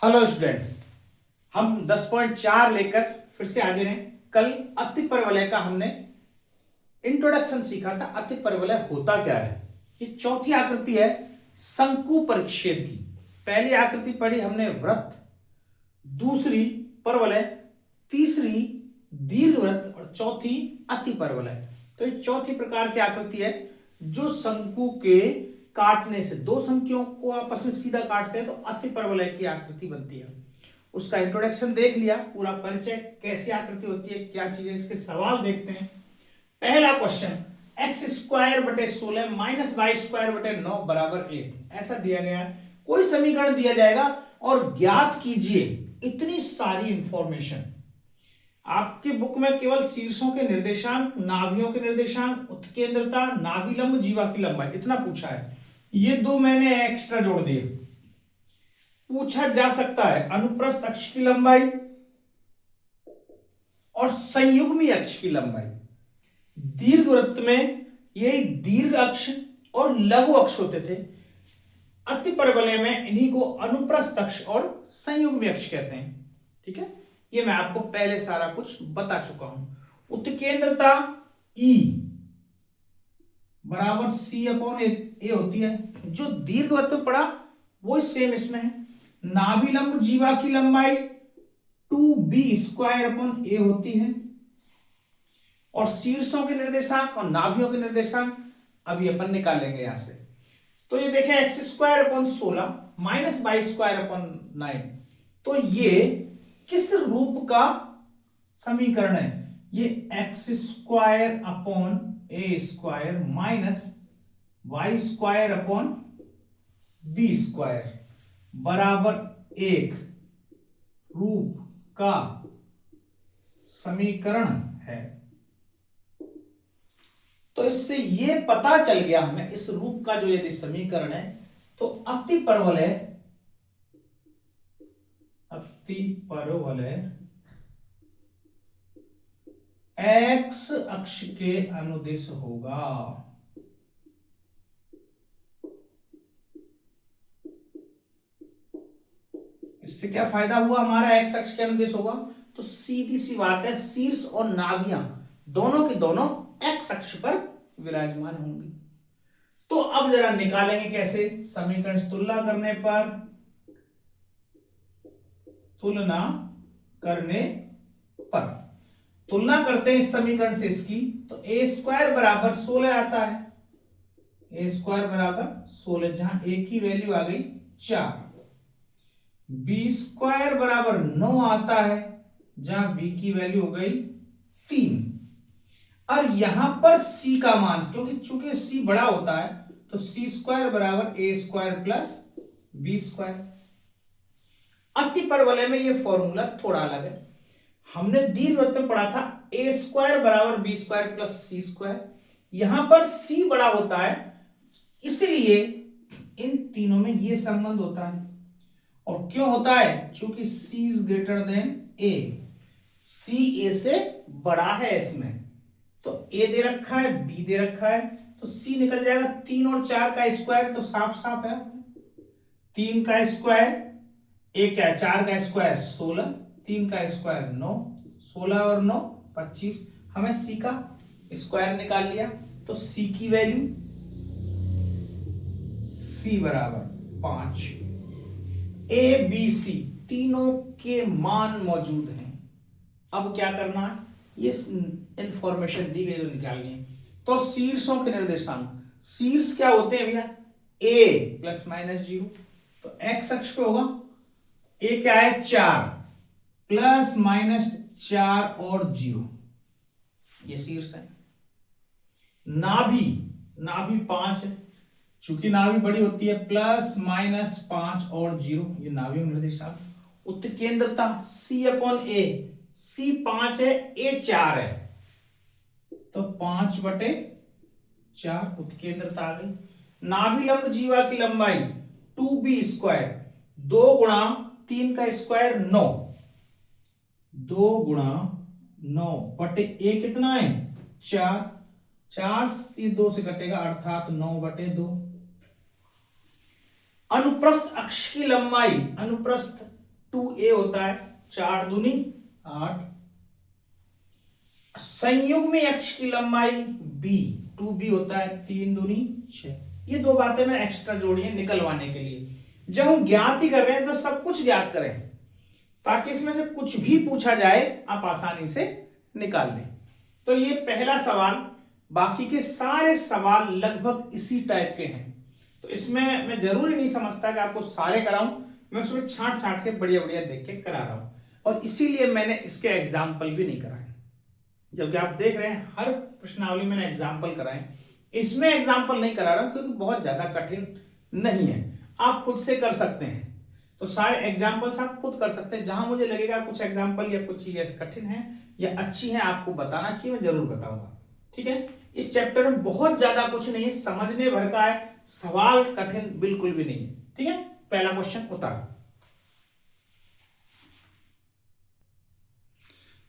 Hello students, हम 10.4 लेकर फिर से हाजिर हैं। कल अतिपरवलय का हमने इंट्रोडक्शन सीखा था। अतिपरवलय होता क्या है। ये चौथी आकृति है शंकु परिच्छेद की। पहली आकृति पढ़ी हमने वृत्त, दूसरी परवलय, तीसरी दीर्घवृत्त और चौथी अतिपरवलय। तो ये चौथी प्रकार की आकृति है जो शंकु के काटने से, दो शंकुओं को आपस में सीधा काटते हैं तो अतिपरवलय की आकृति बनती है। उसका इंट्रोडक्शन देख लिया, पूरा परिचय, कैसी आकृति होती है, क्या चीजें, इसके सवाल देखते हैं। पहला क्वेश्चन, एक्स स्क्वायर बटे 16 माइनस वाई स्क्वायर बटे 9 बराबर 1, ऐसा दिया गया है। कोई समीकरण दिया जाएगा और ज्ञात कीजिए इतनी सारी इंफॉर्मेशन। आपके बुक में केवल शीर्षों के निर्देशांक, नाभियों के निर्देशांक, उत्केंद्रता, नाभिलंब, जीवा की लंबाई, इतना पूछा है। ये दो मैंने एक्स्ट्रा जोड़ दिए। पूछा जा सकता है अनुप्रस्थ अक्ष की लंबाई और संयुग्मी अक्ष की लंबाई। दीर्घवृत्त में यही दीर्घ अक्ष और लघु अक्ष होते थे। अतिपरवलय में इन्हीं को अनुप्रस्थ अक्ष और संयुग्मी अक्ष कहते हैं। ठीक है, ये मैं आपको पहले सारा कुछ बता चुका हूं। उत्केंद्रता E बराबर C अपॉन ए होती है। जो दीर्घवृत्त में पड़ा वो सेम इसमें है। नाभिलंब जीवा की लंबाई 2b स्क्वायर अपॉन ए होती है और शीर्षों के निर्देशांक और नाभियों के निर्देशांक अभी अपन निकालेंगे यहां से। तो ये देखें x square upon 16 minus y square upon 9, तो ये किस रूप का समीकरण है। ये x square upon a square minus y square upon b square बराबर 1 रूप का समीकरण है। तो इससे ये पता चल गया हमें इस रूप का जो यदि समीकरण है तो अतिपरवलय एक्स अक्ष के अनुदिश होगा। इससे क्या फायदा हुआ, हमारा एक्स अक्ष के अनुदिश होगा तो सीधी सी बात है शीर्ष और नाभियां दोनों की दोनों एक्स अक्ष पर विराजमान होंगी। तो अब जरा निकालेंगे कैसे समीकरण। तुलना करते हैं इस समीकरण से इसकी, तो ए स्क्वायर बराबर 16 आता है। ए स्क्वायर बराबर 16, जहां ए की वैल्यू आ गई 4। बी स्क्वायर बराबर 9 आता है, जहां बी की वैल्यू हो गई 3। और यहां पर सी का मान, क्योंकि चूंकि सी बड़ा होता है तो सी स्क्वायर बराबर ए स्क्वायर प्लस बी स्क्वायर। अतिपरवलय में ये फॉर्मूला थोड़ा अलग है। हमने दीर्घवृत्त में पढ़ा था ए स्क्वायर बराबर बी स्क्वायर प्लस सी स्क्वायर। यहां पर सी बड़ा होता है, इसलिए इन तीनों में ये संबंध होता है। और क्यों होता है, क्योंकि C is greater than A, C A से बड़ा है इसमें। तो A दे रखा है, B दे रखा है, तो C निकल जाएगा 3 और 4 का स्क्वायर, तो साफ साफ है 3 का स्क्वायर, A क्या है 4 का स्क्वायर 16, 3 का स्क्वायर 9, 16 और 9 25। हमें C का स्क्वायर निकाल लिया तो C की वैल्यू C बराबर 5। ए बी सी तीनों के मान मौजूद हैं। अब क्या करना है, ये इंफॉर्मेशन दी गई तो निकालनी है। तो शीर्षों के निर्देशांक, शीर्ष क्या होते हैं भैया, ए प्लस माइनस 0। तो एक्स अक्ष पे होगा ए क्या है 4 प्लस माइनस 4 और 0, ये शीर्ष है। नाभि 5 है, चूंकि नाभि बड़ी होती है, प्लस माइनस 5 और 0, ये नाभि निर्देशांक। उत्केंद्रता C अपॉन ए, C 5 है, A 4 है, तो 5/4 उत्केंद्रता आ गई। नाभिलंब जीवा की लंबाई 2b स्क्वायर, 2 गुणा 3 का स्क्वायर 9, 2 गुणा 9 बटे ए कितना है 4, 4 2 से कटेगा अर्थात 9/2। अनुप्रस्थ अक्ष की लंबाई, अनुप्रस्थ 2a होता है 4 दूनी 8, संयुग्मी अक्ष की लंबाई b 2b होता है 3 दूनी 6। ये दो बातें मैं एक्स्ट्रा जोड़ी है निकलवाने के लिए। जब हम ज्ञात ही कर रहे हैं तो सब कुछ ज्ञात करें ताकि इसमें से कुछ भी पूछा जाए आप आसानी से निकाल लें। तो ये पहला सवाल, बाकी के सारे सवाल लगभग इसी टाइप के हैं। तो इसमें मैं जरूरी नहीं समझता कि आपको सारे कराऊं, मैं उसमें छांट छांट के बढ़िया बढ़िया देख के करा रहा हूं, और इसीलिए मैंने इसके एग्जाम्पल भी नहीं कराए। जबकि आप देख रहे हैं हर प्रश्नावली मैंने एग्जाम्पल कराए, इसमें एग्जाम्पल नहीं करा रहा हूं क्योंकि बहुत ज्यादा कठिन नहीं है, आप खुद से कर सकते हैं। तो सारे एग्जाम्पल्स आप खुद कर सकते हैं। जहां मुझे लगेगा कुछ एग्जाम्पल या कुछ चीजें कठिन है या अच्छी है आपको बताना चाहिए, मैं जरूर बताऊंगा। ठीक है, इस चैप्टर में बहुत ज्यादा कुछ नहीं है, समझने भर का है, सवाल कठिन बिल्कुल भी नहीं है। ठीक है, पहला क्वेश्चन उतार।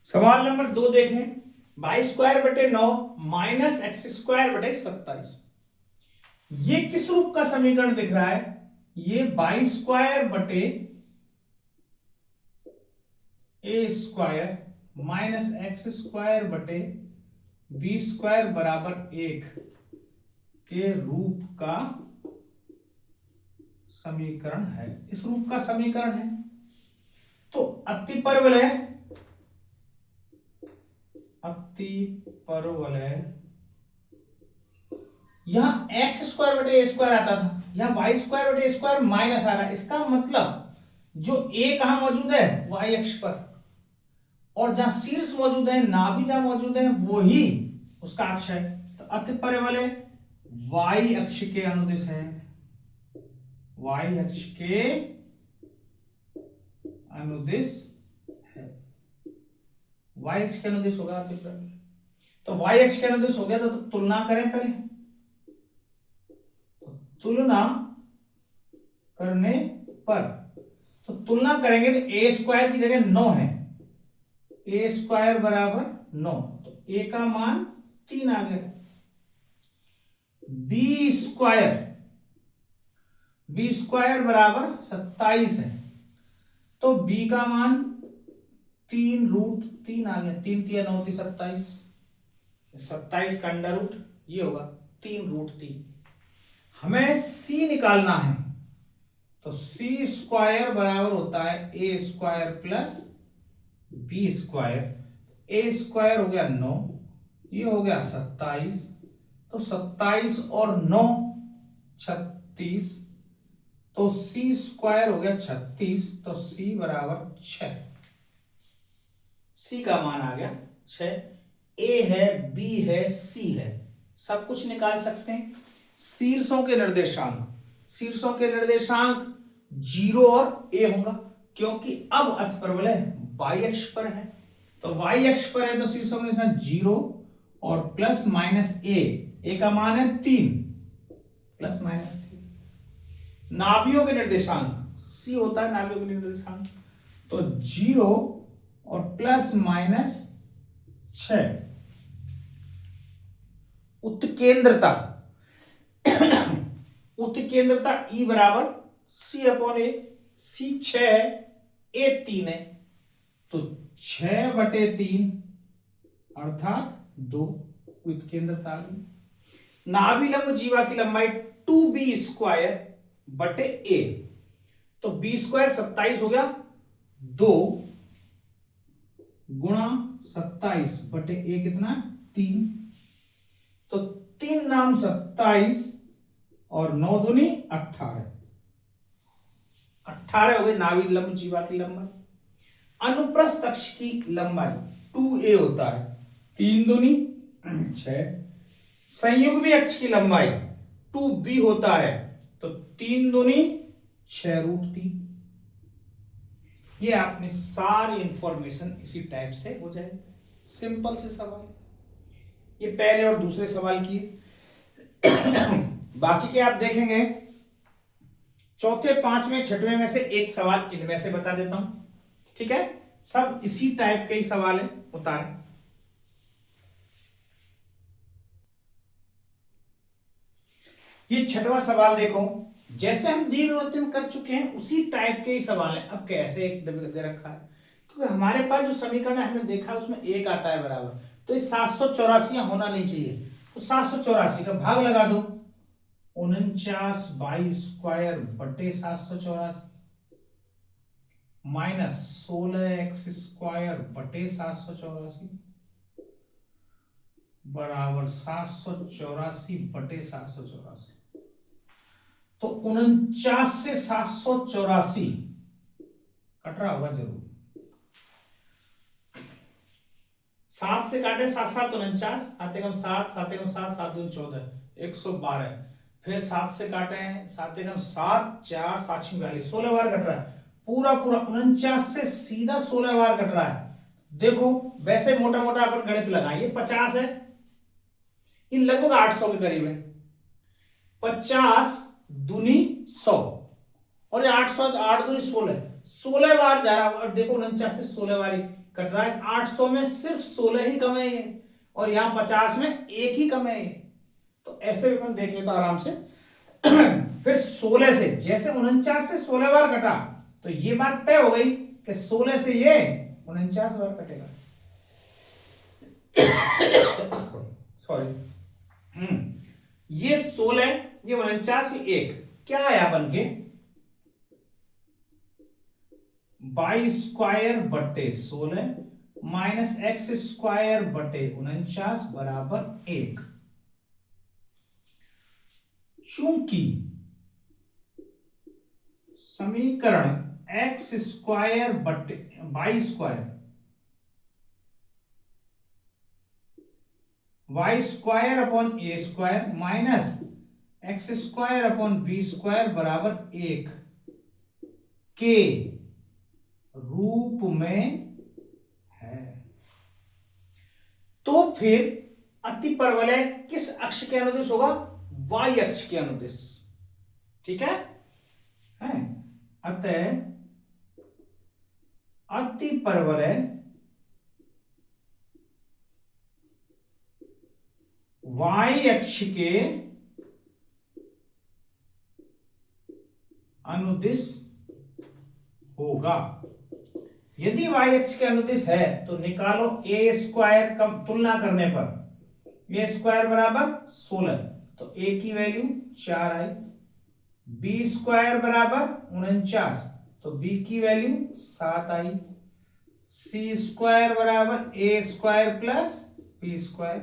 सवाल नंबर 2 देखें, 22/9 माइनस x²/27 ये किस रूप का समीकरण दिख रहा है? ये 22/a² माइनस x²/b² बराबर 1 के रूप का समीकरण है। इस रूप का समीकरण है तो अतिपरवलय यहां x² आता था, यहां y² माइनस आ रहा है। इसका मतलब जो a कहां मौजूद है y अक्ष पर, और जहां शीर्ष मौजूद है, नाभि जहां मौजूद है, वो ही उसका अक्ष है। तो अतिपरवलय y अक्ष के अनुदिश है, y अक्ष के अनुदिश है, y अक्ष के अनुदिश होगा अतिपरवलय। तो y अक्ष के अनुदिश हो गया तो तुलना करें पहले। तुलना करने पर तो तुलना करेंगे तो a² की जगह 9 है, a² बराबर 9, तो a का मान 3 आ गया। b² बराबर 27 है, तो b का मान 3√3 आ गया। 3 3 9 27, 27 का अंडर रूट ये होगा 3√3। हमें c निकालना है तो c² बराबर होता है a² प्लस b²। a² हो गया 9, ये हो गया 27, तो 27 और 9 36, तो c² हो गया 36, तो c बराबर 6। c का मान आ गया 6। a है, b है, c है, सब कुछ निकाल सकते हैं। शीर्षों के निर्देशांक, शीर्षों के निर्देशांक 0 और a होगा, क्योंकि अब अतिपरवलय y अक्ष पर है। तो y अक्ष पर है तो शीर्षों के निर्देशांक 0 और प्लस माइनस a का मान है 3 प्लस माइनस 3। नाभियों के निर्देशांक c होता है, नाभियों के निर्देशांक तो 0 और प्लस माइनस 6। उत्केंद्रता उत्केंद्रता E बराबर c/a, c 6 है, a 3 है, तो 6/3 अर्थात 2 उत्केंद्रता। नाभि लंब जीवा की लंबाई 2b²/a, तो b² 27 हो गया, 2 गुणा 27/a कितना 3, तो 3 नाम 27 और 9 दूनी 18, 18 हो गई नाभि लंब जीवा की लंबाई। अनुप्रस्थ अक्ष की लंबाई 2a होता है, 3 दूनी 6। संयुग्मी अक्ष की लंबाई 2b होता है, तो 3 दूनी 6√3। ये आपने सारी इंफॉर्मेशन इसी टाइप से हो जाए, सिंपल से सवाल। ये पहले और दूसरे सवाल किए। बाकी के आप देखेंगे चौथे, पांचवें, छठवें में से एक सवाल इनमें से बता देता हूं। ठीक है, सब इसी टाइप के ही सवाल है, उतारें। ये छठवां सवाल देखो, जैसे हम दीर्घवृत्त में कर चुके हैं उसी टाइप के ही सवाल है। अब कैसे एक दे रखा है, क्योंकि हमारे पास जो समीकरण हमने देखा उसमें एक आता है बराबर, तो ये 784 होना नहीं चाहिए। तो 784 का भाग लगा दो, 49/² बटे 784 माइनस 16x² बटे 784 बराबर 784 बटे 784। तो 49 से 784 कट रहा होगा जरूर। 7 से काटे 7 7 49, 7 एकम 7, 7 एकम 7, 7 दूनी 14, 112। फिर 7 से काटे हैं 7 एकम 7, 4 7 6 42, 16 बार कट रहा है। पूरा पूरा 49 से सीधा 16 बार कट रहा है। देखो वैसे मोटा मोटा अपन गणित लगाइए, 50 है, ये लगभग 800 के करीब है। 50 दूनी 100 और ये 800, 8 दूनी 16, 16 बार जा रहा है। और देखो 49 से 16 बार कट रहा है। 800 में सिर्फ 16 ही कम है और यहाँ 50 में एक ही कम है। तो ऐसे भी अपन देखें तो आराम से फिर 16 से जैसे 49 से 16 बार कटा, तो ये बात तय हो गई कि 16 से ये 49 बार कटेगा। सॉरी, ये 16, ये 49, एक क्या आया बन के 22² बटे 16 माइनस x² बटे 49 बराबर 1। चूंकि समीकरण x² बटे 22² y² upon a² minus x² upon b² बराबर 1 के रूप में है, तो फिर अतिपरवलय किस अक्ष के अनुदिश होगा? y अक्ष के अनुदिश। ठीक है, अतः अतिपरवलय y अक्ष के अनुदिश होगा। यदि y अक्ष के अनुदिश है तो निकालो a² का तुलना करने पर a² बराबर 16, तो a की वैल्यू 4 आई, b² बराबर 49, तो b की वैल्यू 7 आई, c² बराबर a² प्लस b²,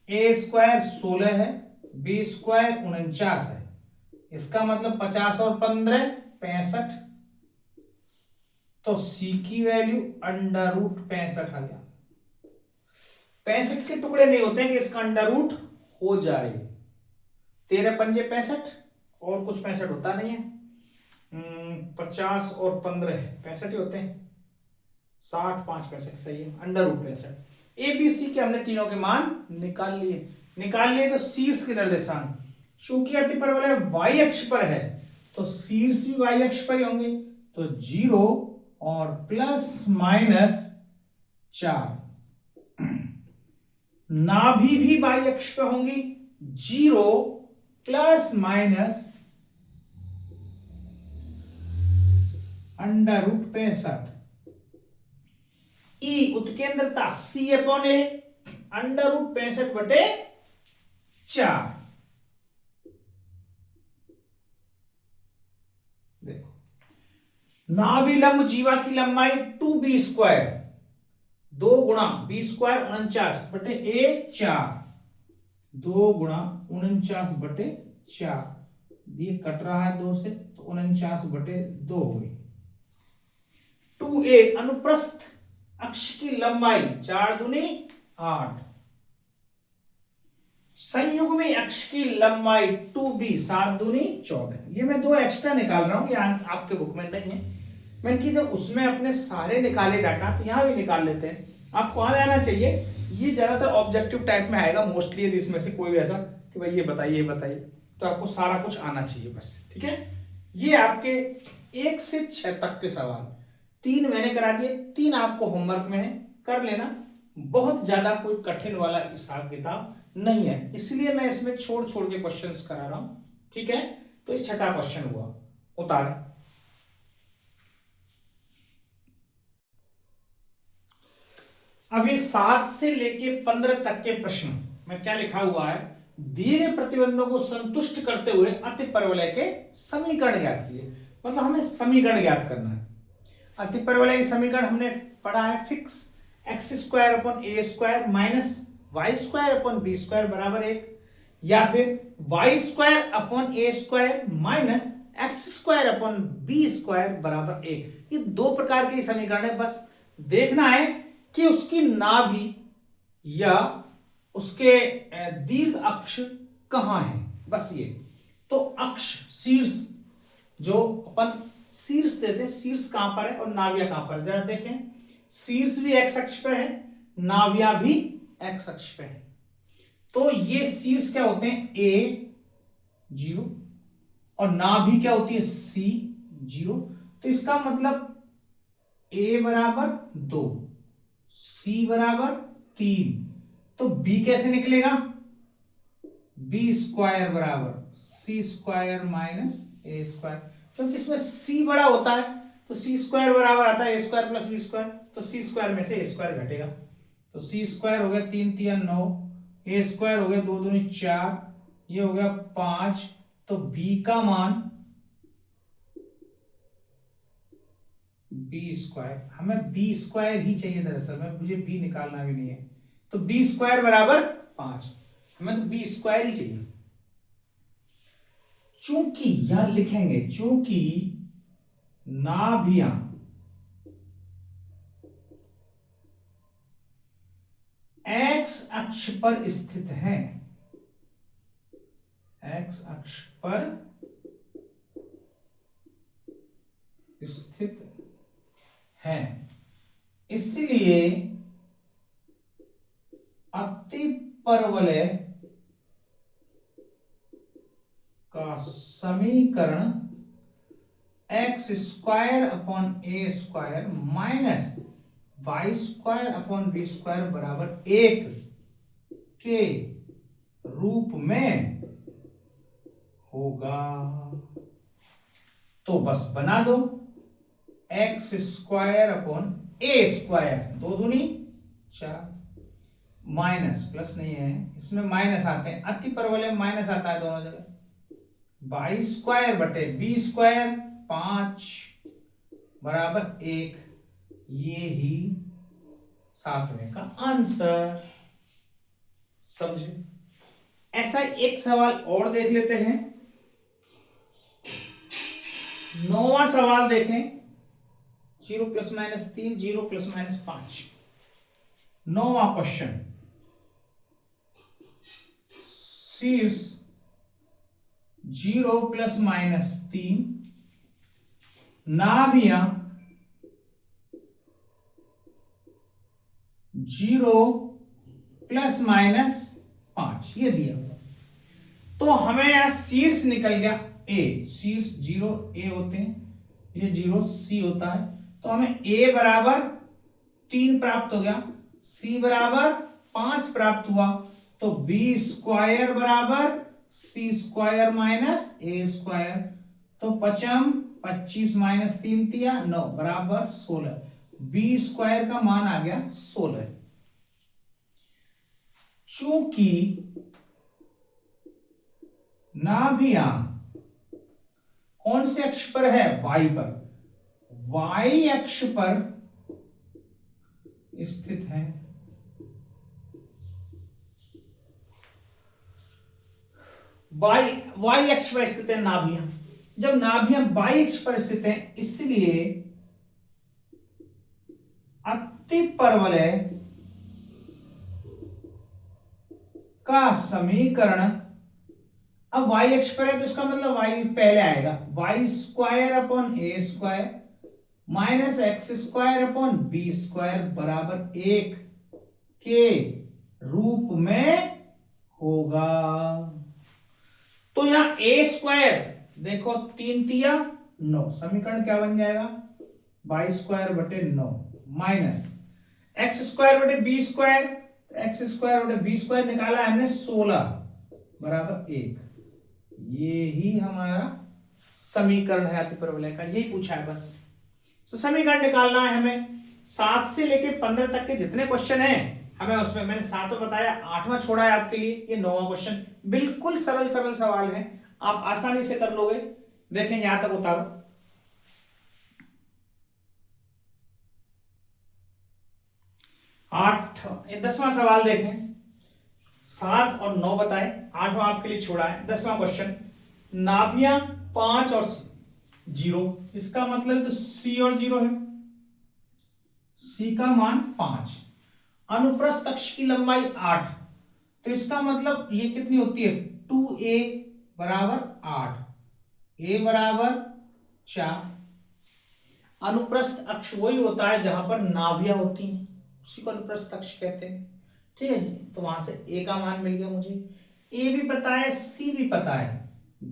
a² 16 है, b² 49 है। इसका मतलब 50 और 15 65, तो c की वैल्यू √65 आ गया। 65 के टुकड़े नहीं होते कि इसका √ हो जाए। 13 पंजे 65 और कुछ 65 होता नहीं है। 50 और 15 65 ही होते हैं। 60 5 65 सही है, √65। ए बी सी के हमने तीनों के मान निकाल लिए तो शीर्ष के निर्देशांक, चूंकि अतिपरवलय y अक्ष पर है तो शीर्ष भी y अक्ष पर ही होंगे, तो 0 और ±4। नाभि भी y अक्ष पर होंगी, 0 ±√65। ई उत्केंद्रता C/A √65 बटे 4। देखो नाभिलंब जीवा की लंबाई 2b², 2 गुणा b² 49 बटे a4, 2 गुणा 49 बटे 4, ये कट रहा है 2 से, तो 49 बटे 2 हुई। 2a अनुप्रस्थ अक्ष की लंबाई 4 दूनी 8, संयुग्मी अक्ष की लंबाई 2b 7 दूनी 14। ये मैं 2 एक्स्ट्रा निकाल रहा हूं, ये आपके बुक में नहीं है। मैंने कि जब उसमें अपने सारे निकाले डाटा तो यहां भी निकाल लेते हैं। आपको आ जाना चाहिए, ये ज्यादातर ऑब्जेक्टिव टाइप में आएगा मोस्टली, यदि इसमें से कोई भी ऐसा कि भाई ये बताइए तो आपको सारा कुछ आना चाहिए बस। ठीक है, ये आपके 1 से 6 तक के सवाल 3 मैंने करा दिए, 3 आपको होमवर्क में है, कर लेना। बहुत ज्यादा कोई कठिन वाला हिसाब किताब नहीं है, इसलिए मैं इसमें छोड़ छोड़ के क्वेश्चंस करा रहा हूं। ठीक है, तो ये छठा क्वेश्चन हुआ। उतारे। अब ये 7 से लेके 15 तक के प्रश्न में क्या लिखा हुआ है, दिए गए प्रतिबंधों को संतुष्ट करते हुए अतिपरवलय के समीकरण ज्ञात कीजिए। मतलब हमें समीकरण ज्ञात करना है। अतिपरवलय के समीकरण हमने पढ़ा है fix, x square upon a square minus y square upon b square बराबर 1, या फिर y square upon a square minus x square upon b square बराबर 1। ये दो प्रकार के समीकरण है। बस देखना है कि उसकी नाभि या उसके दीर्घ अक्ष कहां है, बस ये। तो अक्ष शीर्ष, जो अपन शीर्ष देते हैं, शीर्ष कहां पर है और नाभिया कहां पर है, जरा देखें। शीर्ष भी एक्स अक्ष पे है, नाभिया भी एक्स अक्ष पे है। तो ये शीर्ष क्या होते हैं, ए 0 और नाभि क्या होती है, सी 0। तो इसका मतलब ए बराबर 2, सी बराबर 3, तो बी कैसे निकलेगा, बी स्क्वायर बराबर सी स्क्वायर माइनस ए स्क्वायर। क्योंकि इसमें सी बड़ा होता है तो सी स्क्वायर बराबर आता है ए स्क्वायर प्लस बी स्क्वायर, तो सी स्क्वायर में से ए स्क्वायर घटेगा। तो सी स्क्वायर हो गया 3 3 9, ए स्क्वायर हो गया 2 2 4, ये हो गया 5। तो बी का मान बी स्क्वायर, हमें बी स्क्वायर ही चाहिए दरअसल में, मुझे बी निकालना भी नहीं है। तो बी स्क्वायर बराबर 5, हमें तो बी स्क्वायर ही चाहिए। चूंकि यहां लिखेंगे, चूंकि नाभियां एक्स अक्ष पर स्थित हैं, एक्स अक्ष पर स्थित हैं, इसलिए अतिपरवलय का समीकरण x square upon a square minus y square upon b square बराबर 1 के रूप में होगा। तो बस बना दो, x square upon a square, 2 दूनी 4, माइनस प्लस नहीं है, इसमें माइनस आते हैं, अतिपरवलय माइनस आता है दोनों जगह, वाई स्क्वायर बटे बी स्क्वायर 5 बराबर 1, ये ही 7वें का आंसर। समझे? ऐसा एक सवाल और देख लेते हैं। 9वां सवाल देखें, 0 ± 3, 0 ± 5। 9वां क्वेश्चन, शीर्ष 0 ± 3, नाभियां 0 ± 5, ये दिया हुआ। तो हमें यहां शीर्ष निकल गया ए, शीर्ष 0 ए होते हैं, ये 0 सी होता है। तो हमें ए बराबर 3 प्राप्त हो गया, सी बराबर 5 प्राप्त हुआ। तो बी स्क्वायर बराबर सी स्क्वायर माइनस ए स्क्वायर, तो 5 25 माइनस 3 तिया 9 बराबर 16। बी स्क्वायर का मान आ गया 16। चूंकि नाभियां कौन से अक्ष पर है, वाई पर, वाई अक्ष पर स्थित है, वाई अक्ष पर स्थित है नाभियां। जब नाभियां वाई अक्ष पर स्थित हैं, इसलिए अतिपरवलय का समीकरण, अब वाई अक्ष पर है तो इसका मतलब वाई पहले आएगा, y square upon a square minus x square upon b square बराबर 1 के रूप में होगा। तो यहां ए स्क्वायर देखो 3 तिया 9, समीकरण क्या बन जाएगा, वाई स्क्वायर बटे 9 माइनस एक्स स्क्वायर बटे बी स्क्वायर, एक्स स्क्वायर बटे बी स्क्वायर निकाला हमने 16 बराबर 1, ये ही हमारा समीकरण है अतिपरवलय का, यही पूछा है बस। तो समीकरण निकालना है हमें। 7 से लेके 15 तक के जितने क्वेश्चन हैं हमें, उसमें मैंने 7 बताया, 8वां छोड़ा है आपके लिए, ये 9वां क्वेश्चन। बिल्कुल सरल सरल सवाल है, आप आसानी से कर लोगे। देखें यहां तक उतारो। 10वां सवाल देखें। 7 और 9 बताए, 8वां आपके लिए छोड़ा है। 10वां क्वेश्चन, नाभियां 5 और 0, इसका मतलब तो C और 0 है। C का मान 5, अनुप्रस्थ अक्ष की लंबाई 8, तो इसका मतलब ये कितनी होती है, 2a बराबर 8, a बराबर 4। अनुप्रस्थ अक्ष वही होता है जहां पर नाभियां होती हैं, उसी को अनुप्रस्थ अक्ष कहते हैं। ठीक है जी, तो वहां से a का मान मिल गया मुझे, a भी पता है, c भी पता है।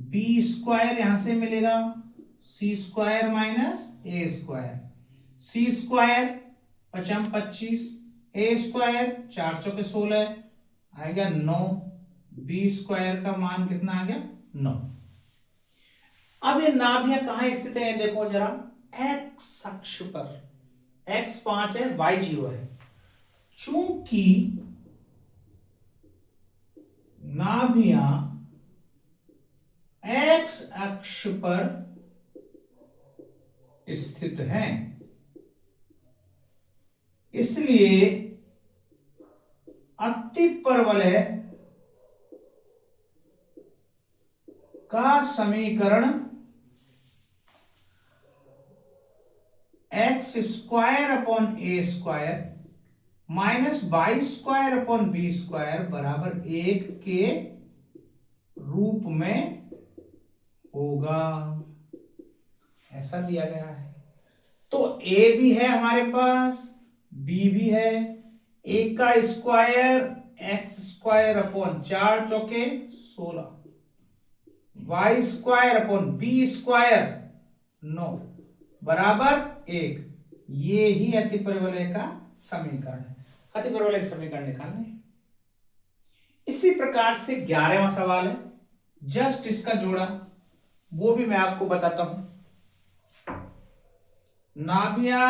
b स्क्वायर यहां से मिलेगा, c square minus a square, c square 5 25, a square 4 चौके 16 आ गया 9, b स्क्वायर का मान कितना आ गया 9। अब ये नाभियां कहां स्थित है देखो जरा, x अक्ष पर, x 5 है, y 0 है। चूंकि नाभियां x अक्ष पर स्थित हैं, इसलिए अतिपरवलय का समीकरण x square upon a square minus y square upon b square बराबर 1 के रूप में होगा, ऐसा दिया गया है। तो a भी है हमारे पास, b भी है। a का स्क्वायर x स्क्वायर अपॉन 4 चौके 16, y square upon b square 9 बराबर 1। ये ही अतिपरवलय का समीकरण है। अतिपरवलय का समीकरण निकालना है। इसी प्रकार से 11वां सवाल है, जस्ट इसका जोड़ा, वो भी मैं आपको बताता हूं। नाभियां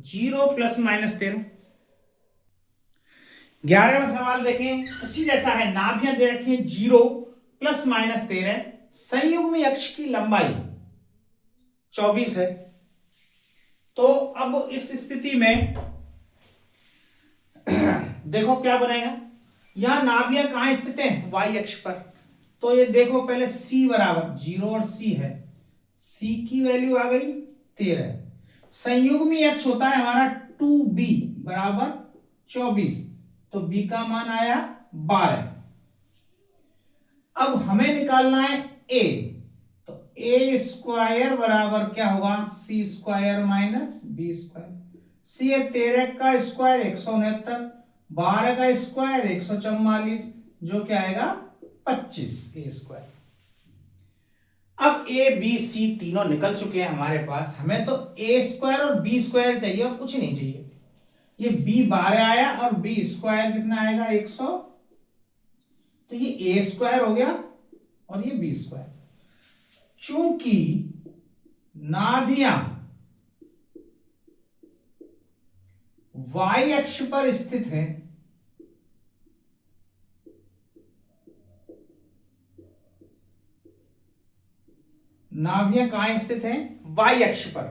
0 प्लस माइनस 13। 11वां सवाल देखें, उसी जैसा है। नाभियां दे रखी है 0 प्लस माइनस 13, संयुग्मी अक्ष की लंबाई 24 है। तो अब इस स्थिति में देखो क्या बनेगा, यहां नाभियां कहां स्थित है, y अक्ष पर। तो ये देखो पहले c बराबर 0 और c है, c की वैल्यू आ गई 13। संयुग्मी अक्ष होता है हमारा 2b बराबर 24, तो b का मान आया 12। अब हमें निकालना है a, तो a स्क्वायर बराबर क्या होगा, c square minus b square. c है 13 का स्क्वायर 169, 12 का स्क्वायर 144, जो क्या आएगा 25 a स्क्वायर। अब a b c तीनों निकल चुके हैं हमारे पास, हमें तो a स्क्वायर और b स्क्वायर चाहिए और कुछ नहीं चाहिए। ये b 12 आया और b स्क्वायर कितना आएगा 100, तो ये a स्क्वायर हो गया और ये b स्क्वायर। चूंकि नाभियां y अक्ष पर स्थित है, नाभियां कहां स्थित हैं, y अक्ष पर।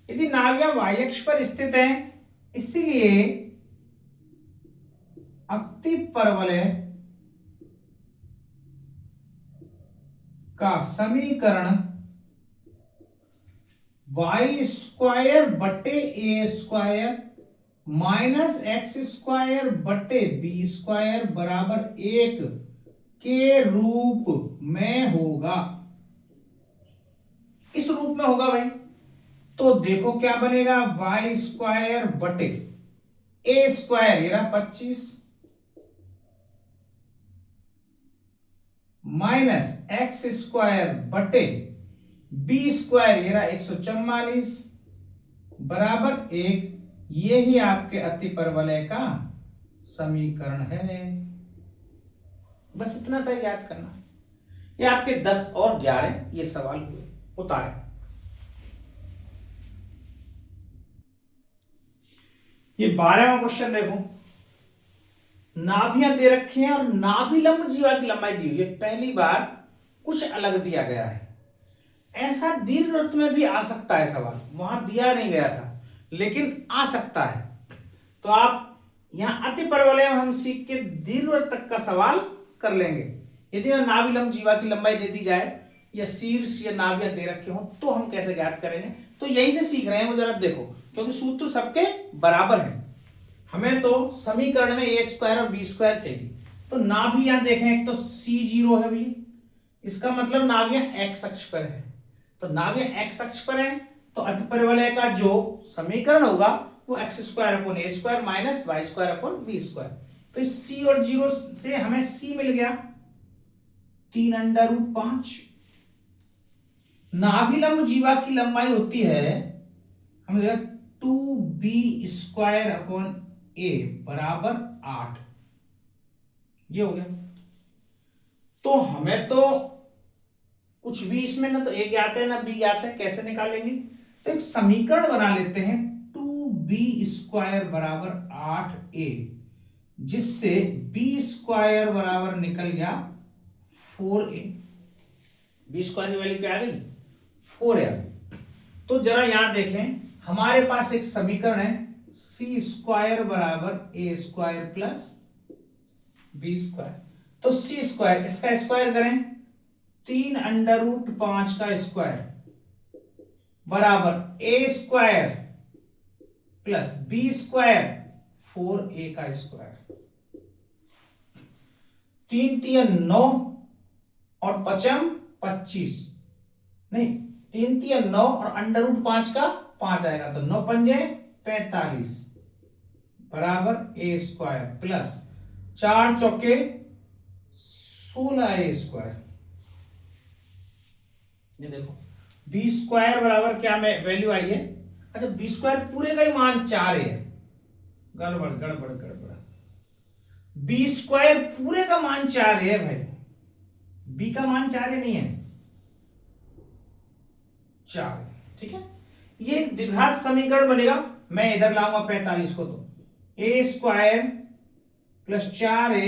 यदि नाभियां y अक्ष पर स्थित हैं, इसलिए अतिपरवलय का समीकरण y स्क्वायर बटे a square minus x square बटे बी स्क्वायर बराबर 1 के रूप में होगा। इस रूप में होगा भाई, तो देखो क्या बनेगा, y स्क्वायर बटे a स्क्वायर ये रहा 25 माइनस एक्स स्क्वायर बटे बी स्क्वायर ये रहा 144 बराबर 1। ये ही आपके अतिपरवलय का समीकरण है। बस इतना सा याद करना। ये आपके 10 और 11 ये सवाल हुए, उतारे। ये 12वां क्वेश्चन देखो, नाभियां दे रखी हैं और नाभिलंब जीवा की लंबाई दी हुई है। पहली बार कुछ अलग दिया गया है। ऐसा दीर्घवृत्त में भी आ सकता है सवाल, वहां दिया नहीं गया था लेकिन आ सकता है। तो आप यहां अति परवलय हम सीख के दीर्घवृत्त तक का सवाल कर लेंगे। यदि नाभिलंब जीवा की लंबाई दे दी जाए या शीर्ष या नाभियां दे रखे हो तो हम कैसे ज्ञात करेंगे। तो यहीं से सीख रहे हैं वो, जरा देखो, क्योंकि सूत्र सबके बराबर है। हमें तो समीकरण में a स्क्वायर और b स्क्वायर चाहिए। तो नाभि यहां देखें, एक तो C0 है भी, इसका मतलब नाभियां x अक्ष पर है। तो नाभियां x अक्ष पर है तो अति परवलय का जो समीकरण होगा वो x square upon a square minus y square upon b square. तो इस c और 0 से हमें c मिल गया 3√5। नाभिलंब जीवा की लंबाई होती है हम 2b स्क्वायर अपॉन a बराबर 8। ये हो गया। तो हमें तो कुछ भी इसमें ना तो a ज्ञात है ना b ज्ञात है, कैसे निकालेंगे। तो एक समीकरण बना लेते हैं 2b स्क्वायर बराबर 8a, जिससे b स्क्वायर बराबर निकल गया 4a। b स्क्वायर की वैल्यू क्या आ गई, 4a। तो जरा यहां देखें, हमारे पास एक समीकरण है c स्क्वायर बराबर a square plus b square. तो c स्क्वायर, इसका स्क्वायर करें 3√5 का स्क्वायर बराबर a square plus b square 4a का स्क्वायर। 3 3 9 और 5 25, नहीं 3 3 9 और √5 का 5 आएगा तो 9 पंजे 45 बराबर a स्क्वायर प्लस 4 चौके 16a स्क्वायर। ये देखो b स्क्वायर बराबर क्या में वैल्यू आई है। अच्छा, b स्क्वायर पूरे का ही मान 4 है, गड़बड़ गड़बड़ गड़बड़। b स्क्वायर पूरे का मान 4 है भाई, b का मान 4 नहीं है, 4। ठीक है, ये एक द्विघात समीकरण बनेगा। मैं इधर लाऊंगा 45 को, तो a square plus 4a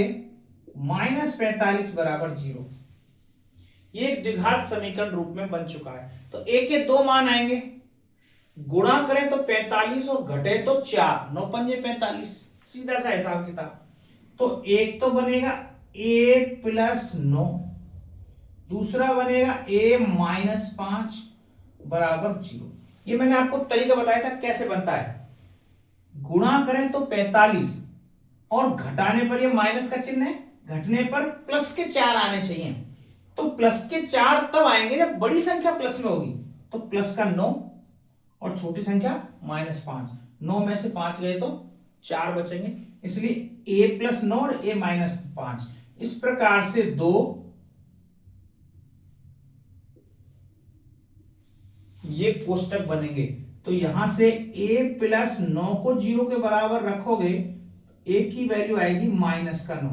minus 45 बराबर 0। ये एक द्विघात समीकरण रूप में बन चुका है। तो a के 2 मान आएंगे, गुणा करें तो 45 और घटे तो 4, 9 पंजे 45, सीधा सा हिसाब किताब। तो एक तो बनेगा a प्लस 9, दूसरा बनेगा a माइनस 5 बराबर 0। ये मैंने आपको तरीका बताया था कैसे बनता है। गुणा करें तो 45 और घटाने पर ये माइनस का चिन्ह है, घटने पर प्लस के 4 आने चाहिए। तो प्लस के 4 तब आएंगे जब बड़ी संख्या प्लस में होगी। तो प्लस का 9 और छोटी संख्या -5, 9 में से 5 गए तो 4 बचेंगे, इसलिए a प्लस 9 और a माइनस 5। इस प्रकार से 2 ये कोष्टक बनेंगे। तो यहां से a प्लस 9 को 0 के बराबर रखोगे, a की वैल्यू आएगी -9,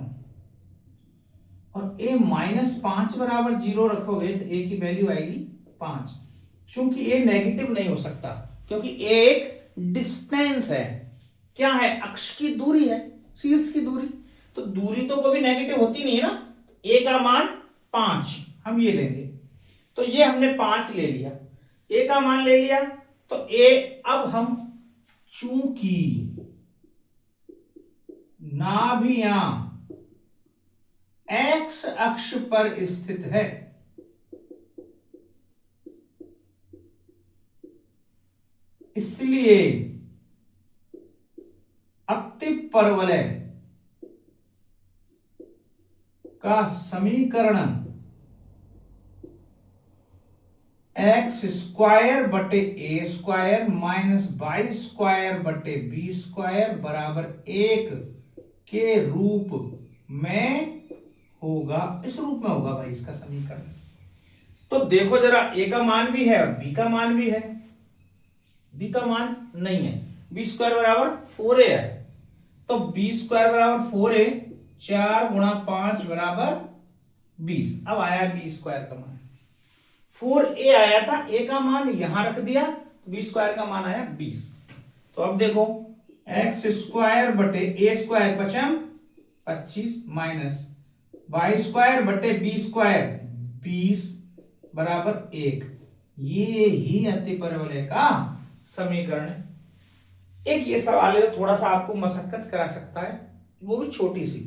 और a -5 बराबर 0 रखोगे तो a की वैल्यू आएगी 5। चूंकि a नेगेटिव नहीं हो सकता क्योंकि a एक डिस्टेंस है। क्या है, अक्ष की दूरी है, शीर्ष की दूरी। तो दूरी तो कभी नेगेटिव होती नहीं है ना। a का मान 5 हम ये लेंगे, तो ये हमने 5 ले लिया, a का मान ले लिया। तो a, अब हम चूंकि नाभियां x अक्ष पर स्थित है, इसलिए अतिपरवलय का समीकरण x स्क्वायर बटे a square minus y square बटे b स्क्वायर बराबर 1 के रूप में होगा। इस रूप में होगा भाई इसका समीकरण। तो देखो जरा, a का मान भी है और b का मान भी है। b का मान नहीं है, b स्क्वायर बराबर 4a है, तो b स्क्वायर बराबर 4a, 4 गुणा 5 बराबर 20। अब आया बी स्क्वायर का मान, 4a आया था, a का मान यहां रख दिया तो बी स्क्वायर का मान आया 20। तो अब देखो एक्स स्क्वायर बटे ए स्क्वायर 25 माइनस वाई स्क्वायर बटे बी स्क्वायर 20 बराबर 1। ये ही अतिपरवलय का समीकरण है। एक ये सवाल है जो थोड़ा सा आपको मशक्कत करा सकता है, वो भी छोटी सी,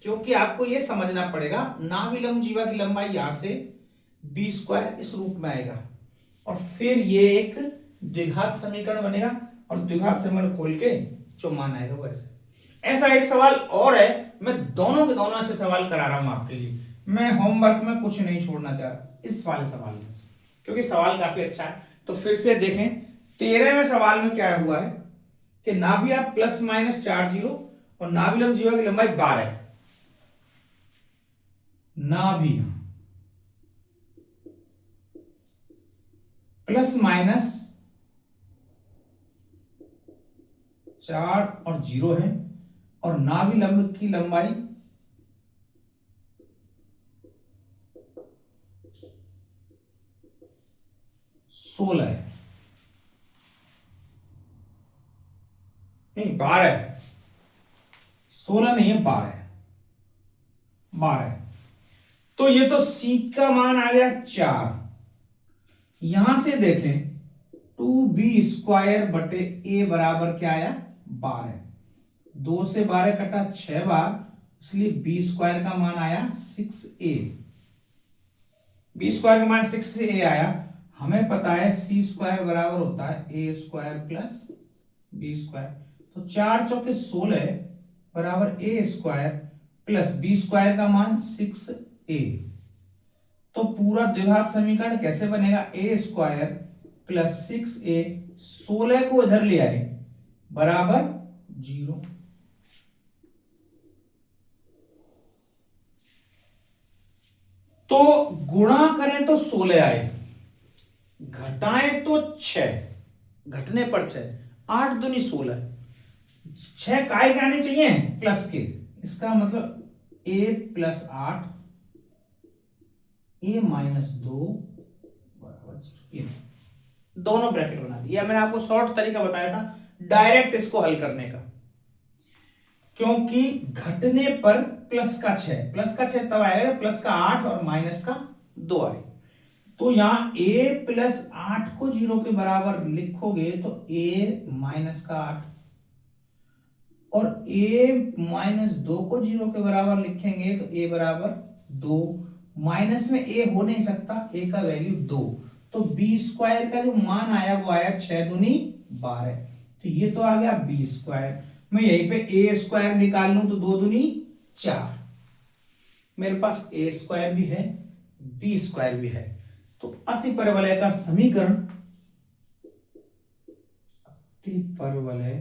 क्योंकि आपको ये समझना पड़ेगा नाभिलंब जीवा की लंबाई यहां से बी स्क्वायर इस रूप में आएगा और फिर ये एक द्विघात समीकरण बनेगा और द्विघात समीकरण खोल के जो मान आएगा वो ऐसे। ऐसा एक सवाल और है, मैं दोनों के दोनों ऐसे सवाल करा रहा हूं आपके लिए, मैं होमवर्क में कुछ नहीं छोड़ना चाह रहा इस वाले सवाल में से, क्योंकि सवाल काफी अच्छा है। तो फिर से देखें 13वें सवाल में क्या हुआ है कि नाभिया प्लस माइनस 4 जीरो और नाभिलंब जीवा की लंबाई 12 है। नाभिया प्लस माइनस 4 और 0 है और नाभिलंब की लंबाई 16 है, नहीं 12 है, 16 नहीं है 12 है, 12 है। तो ये तो सी का मान आ गया 4। यहां से देखें 2b स्क्वायर बटे ए बराबर क्या आया 12। 2 से 12 कटा 6 बार, इसलिए बी स्क्वायर का मान आया 6a। बी स्क्वायर का मान 6a आया। हमें पता है सी स्क्वायर बराबर होता है ए स्क्वायर प्लस बी स्क्वायर, तो 4 चौके 16 बराबर ए स्क्वायर प्लस बी स्क्वायर का मान 6a। तो पूरा द्विघात समीकरण कैसे बनेगा, ए स्क्वायर प्लस 6a, 16 को इधर ले आए बराबर 0। तो गुणा करें तो 16 आए, घटाएं तो 6, घटने पर 6, 8 दूनी 16, 6 काय के आने चाहिए प्लस के, इसका मतलब a प्लस 8 a माइनस 2 बराबर 0। दोनों ब्रैकेट बना दिया। मैंने आपको शॉर्ट तरीका बताया था डायरेक्ट इसको हल करने का, क्योंकि घटने पर प्लस का 6, प्लस का 6 तब आएगा प्लस का 8 और माइनस का 2 आए। तो यहां a प्लस 8 को 0 के बराबर लिखोगे तो a माइनस का 8 और a माइनस 2 को 0 के बराबर लिखेंगे तो a बराबर 2। माइनस में a हो नहीं सकता, a का वैल्यू 2, तो बी स्क्वायर का जो मान आया वो आया 6 दूनी 12। तो ये तो आ गया बी स्क्वायर। मैं यहीं पे ए स्क्वायर निकाल लूं तो 2 दूनी 4, मेरे पास ए स्क्वायर भी है बी स्क्वायर भी है। तो अतिपरवलय का समीकरण, अतिपरवलय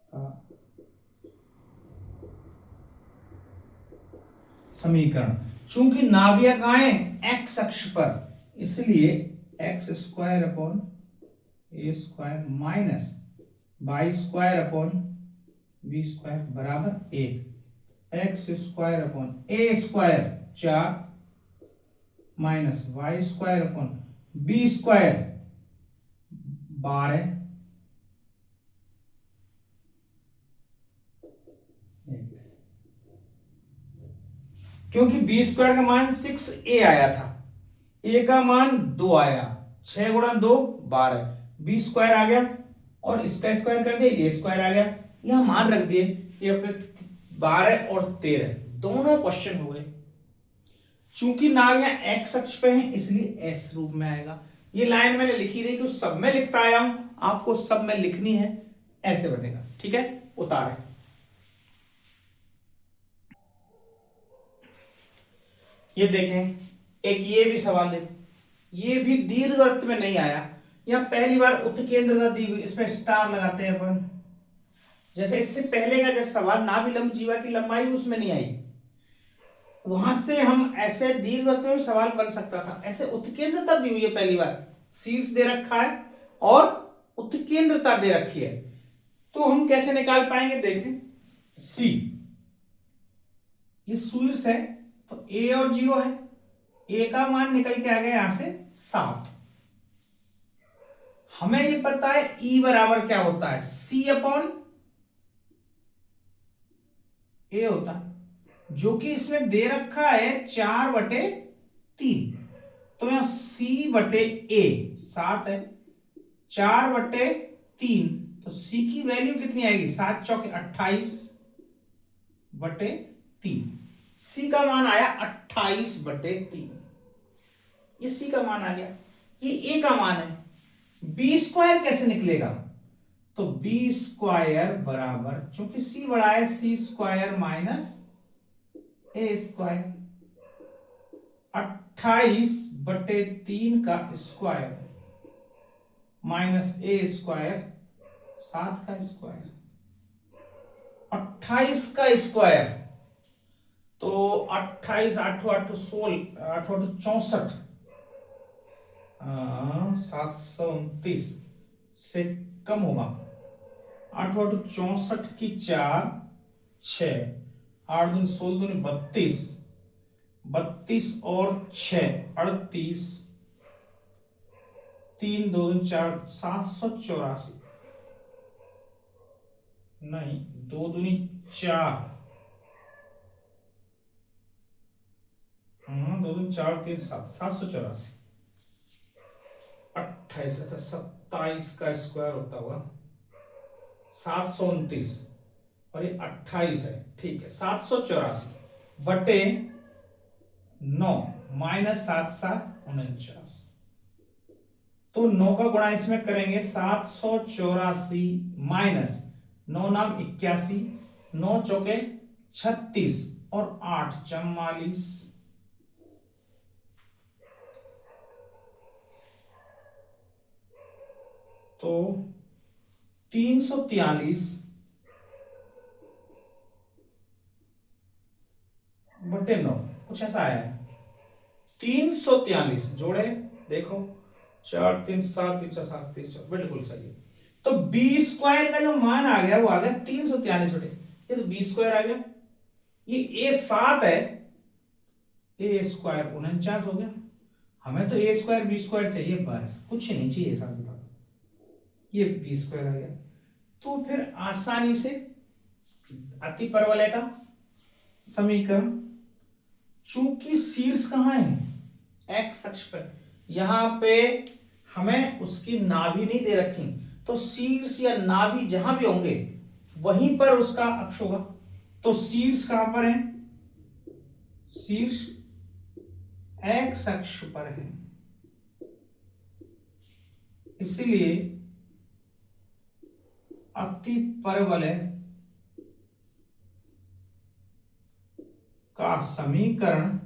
का समीकरण, चूंकि नाभिया कहां है एक्स अक्ष पर, इसलिए x square upon a square minus y square upon b square बराबर 1। X square upon a square 4 minus y square upon b square 12, क्योंकि बी स्क्वायर का मान 6a आया था, a का मान 2 आया, 6 गुणा 2 12, बी स्क्वायर आ गया और इसका स्क्वायर कर दिया, a स्क्वायर आ गया, यहां मान रख दिए, ये अपने 12 और 13 दोनों क्वेश्चन हो गए। चूंकि नाभियां एक्स अक्ष पे हैं इसलिए एस रूप में आएगा। ये लाइन मैंने लिखी रही कि सब में लिखता आया हूं, आपको सब में लिखनी है, ऐसे बनेगा। ठीक है, उतारे। ये देखें, एक ये भी सवाल है, ये भी दीर्घवृत्त में नहीं आया, यहां पहली बार उत्केंद्रता दी हुई, इसमें स्टार लगाते हैं अपन। जैसे इससे पहले का जो सवाल नाभिलंब जीवा की लंबाई उसमें नहीं आई, वहां से हम ऐसे दीर्घवृत्त में भी सवाल बन सकता था। ऐसे उत्केंद्रता दी हुई है, पहली बार शीर्ष दे रखा है और उत्केंद्रता दे रखी है, तो हम कैसे निकाल पाएंगे, देखें। सी ये शीर्ष है तो ए और 0 है, ए का मान निकल के आ गया यहां से 7। हमें ये पता है ई बराबर क्या होता है, सी अपॉन ए होता है, जो कि इसमें दे रखा है 4/3। तो यहां सी बटे ए 7 है, 4/3, तो सी की वैल्यू कितनी आएगी, 7 चौके 28/3। सी का मान आया 28/3, ये सी का मान आ गया। ये ए का मान है। बी स्क्वायर कैसे निकलेगा, तो बी स्क्वायर बराबर, चूंकि सी बड़ा है, सी स्क्वायर माइनस ए स्क्वायर, 28/3 का स्क्वायर माइनस ए स्क्वायर, 7 का स्क्वायर, 28 का स्क्वायर, तो 28 8 8 16 8 8 64, 729 से कम होगा, 8 8 64 की 4 6, 8 दूनी 16 दूनी 32, 32 और 6 38, 3 2 दूनी 4 784, नहीं 2 दूनी 4, 2 दूनी 4 3 7 784, 28 अच्छा 27 का स्क्वायर होता हुआ 729 और ये 28 है, ठीक है, 784/9 माइनस 7 7 49, तो 9 का गुणा इसमें करेंगे, 784 माइनस 9 नाम 81, 9 चौके 36 और 8 44, तो 343/9 कुछ ऐसा आया है। 343 जोड़े, देखो 4 3 7 3 7 3 बिल्कुल सही है। तो बी स्क्वायर का जो मान आ गया वो आ गया 343 बटे, ये तो बी स्क्वायर आ गया, ये ए 7 है, ए स्क्वायर 49 हो गया। हमें तो ए स्क्वायर बी स्क्वायर चाहिए, बस कुछ नहीं चाहिए सर, बता, ये बी स्क्वायर आ गया। तो फिर आसानी से अति परवलय का समीकरण, चूंकि शीर्ष कहां है, एक्स अक्ष पर, यहां पे हमें उसकी नाभि नहीं दे रखी, तो शीर्ष या नाभि जहां भी होंगे वहीं पर उसका अक्ष होगा। तो शीर्ष कहां पर है, शीर्ष एक्स अक्ष पर है, इसलिए अति परवलय का समीकरण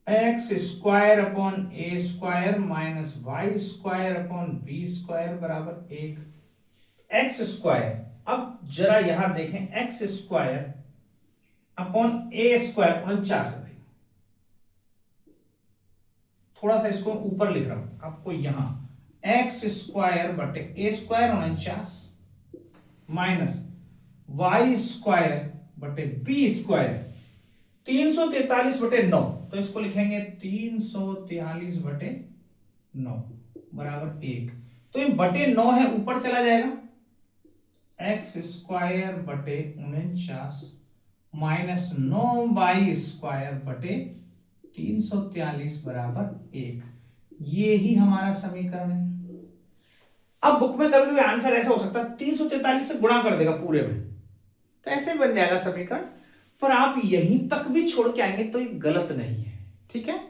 x square upon a square minus y square upon b square बराबर 1। एक्स स्क्वायर, अब जरा यहां देखें, x square upon a square 49 है, थोड़ा सा इसको ऊपर लिख रहा हूं आपको, यहां एक्स स्क्वायर बटे ए स्क्वायर 49 माइनस वाई स्क्वायर बटे बी स्क्वायर 343/9, तो इसको लिखेंगे 343/9 बराबर 1। तो ये बटे 9 है, ऊपर चला जाएगा, एक्स स्क्वायर बटे 49 माइनस 9 स्क्वायर बटे 343 बराबर 1। ये ही हमारा समीकरण है। अब बुक में कभी कभी आंसर ऐसा हो सकता है 343 से गुणा कर देगा पूरे में, तो ऐसे बन जाएगा समीकरण, पर आप यहीं तक भी छोड़ के आएंगे तो ये गलत नहीं है, ठीक है।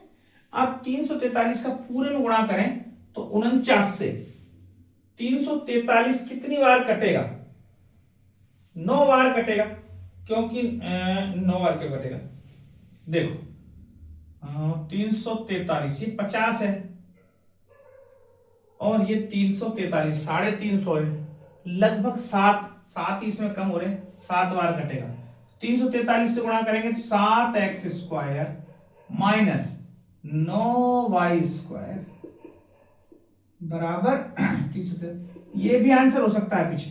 आप 343 का पूरे में गुणा करें तो 49 से 343 कितनी बार कटेगा, 9 बार कटेगा, क्योंकि 9 बार क्यों कटेगा, देखो 343 ये 50 है और ये 343 350 है, लगभग 7 ही इसमें कम हो रहे, 7 बार कटेगा। 343 से गुणा करेंगे तो 7x square minus 9y square बराबर 343। ये भी आंसर हो सकता है पीछे,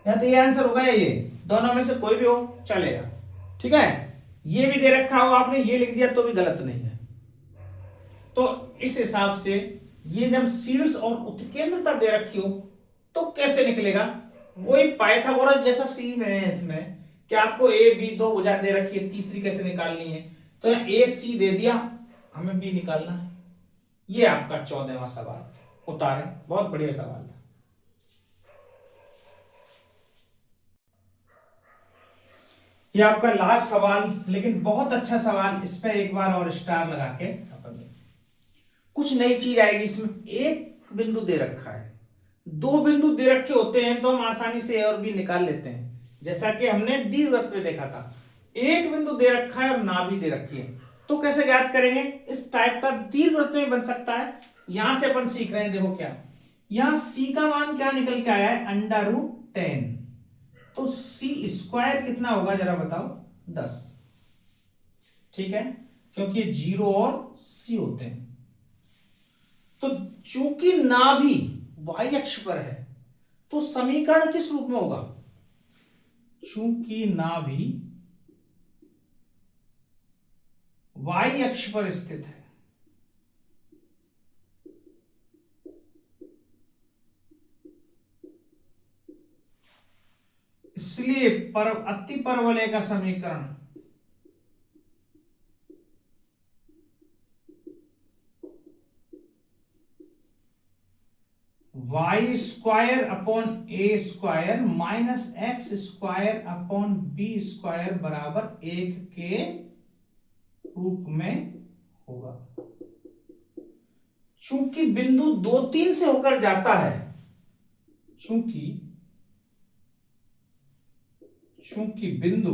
या तो ये आंसर होगा या ये, दोनों में से कोई भी हो चलेगा, ठीक है। ये भी दे रखा हो आपने, ये लिख दिया तो भी गलत नहीं है। तो इस हिसाब से ये जब शीर्ष और उत्केंद्रता दे रखी हो तो कैसे निकलेगा, वही पाइथागोरस जैसा सीन है इसमें कि आपको ए बी दो भुजा दे रखी है, तीसरी कैसे निकालनी है, तो ए सी दे दिया, हमें बी निकालना है। ये आपका 14वां सवाल उतारे, बहुत बढ़िया सवाल था। ये आपका लास्ट सवाल, लेकिन बहुत अच्छा सवाल, इस पे एक बार और स्टार लगा के अपन कुछ नई चीज आएगी इसमें। एक बिंदु दे रखा है, दो बिंदु दे रखे होते हैं तो हम आसानी से ए और बी निकाल लेते हैं, जैसा कि हमने दीर्घवृत्त में देखा था। एक बिंदु दे रखा है और नाभि दे रखी है, तो कैसे ज्ञात करेंगे। इस टाइप का दीर्घवृत्त में बन सकता है। यहां से अपन सीख रहे हैं, देखो क्या, यहां सी का मान क्या निकल के आया है, √10, तो सी स्क्वायर कितना होगा जरा बताओ, 10, ठीक है, क्योंकि 0 और सी होते हैं। तो चूंकि नाभि y अक्ष पर है तो समीकरण किस रूप में होगा, चूंकि नाभि y अक्ष पर स्थित है, इसलिए अति परवलय का समीकरण y square upon a square minus x square upon b square बराबर 1 के रूप में होगा। चूंकि बिंदु 2, 3 से होकर जाता है, चूंकि बिंदु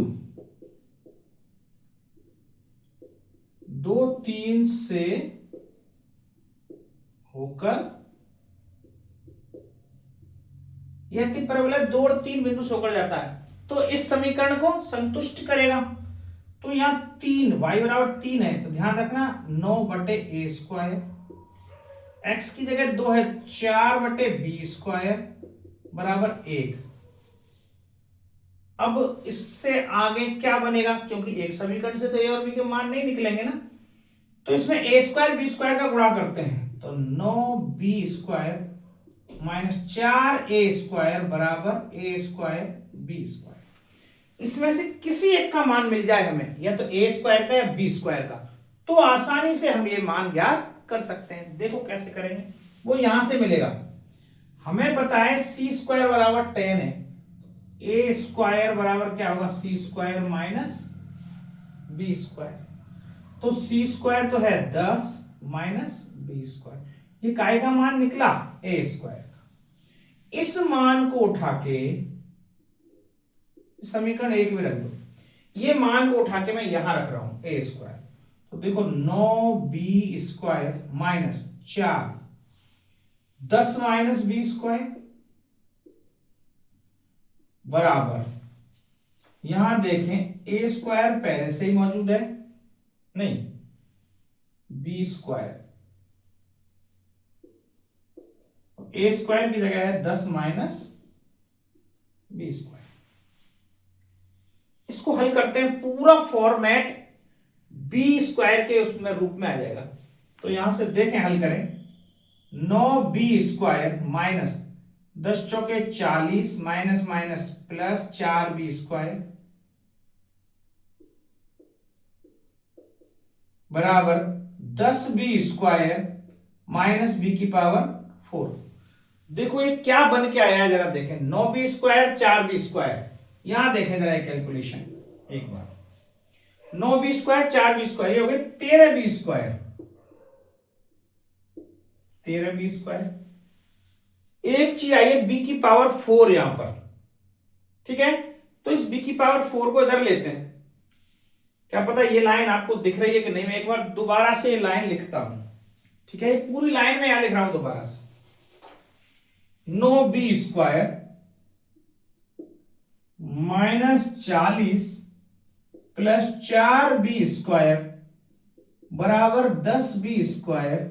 2, 3 से होकर, यह अति परवलय 2 और 3 बिंदु से होकर जाता है, तो इस समीकरण को संतुष्ट करेगा। तो यहां 3 y बराबर 3 है, तो ध्यान रखना 9/a स्क्वायर, x की जगह 2 है, 4/b स्क्वायर बराबर 1। अब इससे आगे क्या बनेगा, क्योंकि एक समीकरण से तो a और b के मान नहीं निकलेंगे ना, तो इसमें a स्क्वायर b स्क्वायर का गुणा करते हैं, तो 9b square minus 4a square बराबर a स्क्वायर b स्क्वायर। इसमें से किसी एक का मान मिल जाए हमें, या तो a स्क्वायर का या b स्क्वायर का, तो आसानी से हम ये मान ज्ञात कर सकते हैं। देखो कैसे करेंगे, वो यहां से मिलेगा। हमें पता है c स्क्वायर बराबर 10 है, a स्क्वायर बराबर क्या होगा, c square minus b square, तो c स्क्वायर तो है 10 माइनस b स्क्वायर, ये काय का मान निकला, a स्क्वायर का। इस मान को उठा के समीकरण 1 में रख दो, ये मान को उठा के मैं यहां रख रहा हूं a स्क्वायर, तो देखो 9b square minus 4, 10 minus b square बराबर, यहां देखें a स्क्वायर पहले से ही मौजूद है, नहीं, b स्क्वायर, a स्क्वायर की जगह है 10 माइनस b स्क्वायर। इसको हल करते हैं, पूरा फॉर्मेट b स्क्वायर के उसमें रूप में आ जाएगा। तो यहां से देखें, हल करें, 9b स्क्वायर माइनस 10 चौके 40 minus minus plus 4b square बराबर 10b स्क्वायर माइनस b की पावर 4। देखो ये क्या बन के आया है, जरा देखें, 9b स्क्वायर 4b स्क्वायर, यहां देखें जरा कैलकुलेशन एक बार, 9b स्क्वायर 4b स्क्वायर, ये हो गए 13b स्क्वायर, 13b स्क्वायर। एक चीज आई है b की पावर 4 यहां पर, ठीक है, तो इस b की पावर 4 को इधर लेते हैं। क्या पता ये लाइन आपको दिख रही है कि नहीं, मैं एक बार दोबारा से ये लाइन लिखता हूं, ठीक है, ये पूरी लाइन में यहां लिख रहा हूं दोबारा से, 9b square minus 40 plus 4b square बराबर 10b स्क्वायर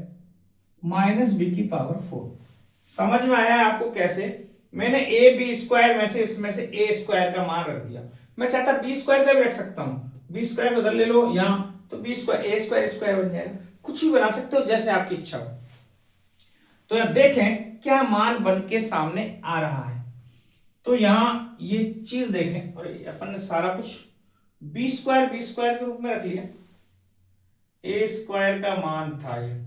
माइनस b की पावर 4। समझ में आया है आपको कैसे, मैंने ए बी स्क्वायर में से इसमें से ए स्क्वायर का मान रख दिया। मैं चाहता बी स्क्वायर का भी रख सकता हूं, बी स्क्वायर उधर ले लो यहाँ, तो बी स्क्वायर ए स्क्वायर स्क्वायर बन जाएगा। कुछ भी बना सकते हो जैसे आपकी इच्छा हो। तो यहां देखें क्या मान बन के सामने आ रहा है। तो यहां ये चीज देखें, और अपन ने सारा कुछ बी स्क्वायर के रूप में रख लिया। ए स्क्वायर का मान था ये,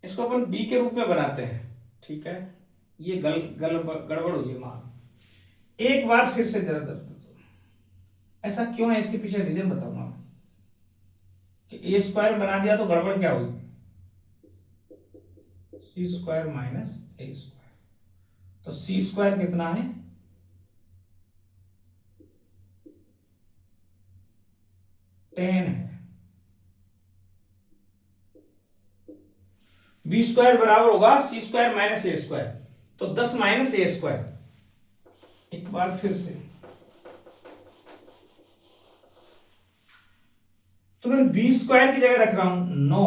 इसको अपन बी के रूप में बनाते हैं, ठीक है। ये गड़बड़ हुई है मान। एक बार फिर से जरा ऐसा क्यों है, इसके पीछे रीजन बताऊंगा मैं कि ए स्क्वायर बना दिया तो गड़बड़ क्या हुई, सी स्क्वायर माइनस ए स्क्वायर। तो सी स्क्वायर कितना है, 10 है। बी स्क्वायर बराबर होगा सी स्क्वायर माइनस ए स्क्वायर, तो 10 माइनस ए स्क्वायर। एक बार फिर से, तो मैं बी स्क्वायर की जगह रख रहा हूं 9,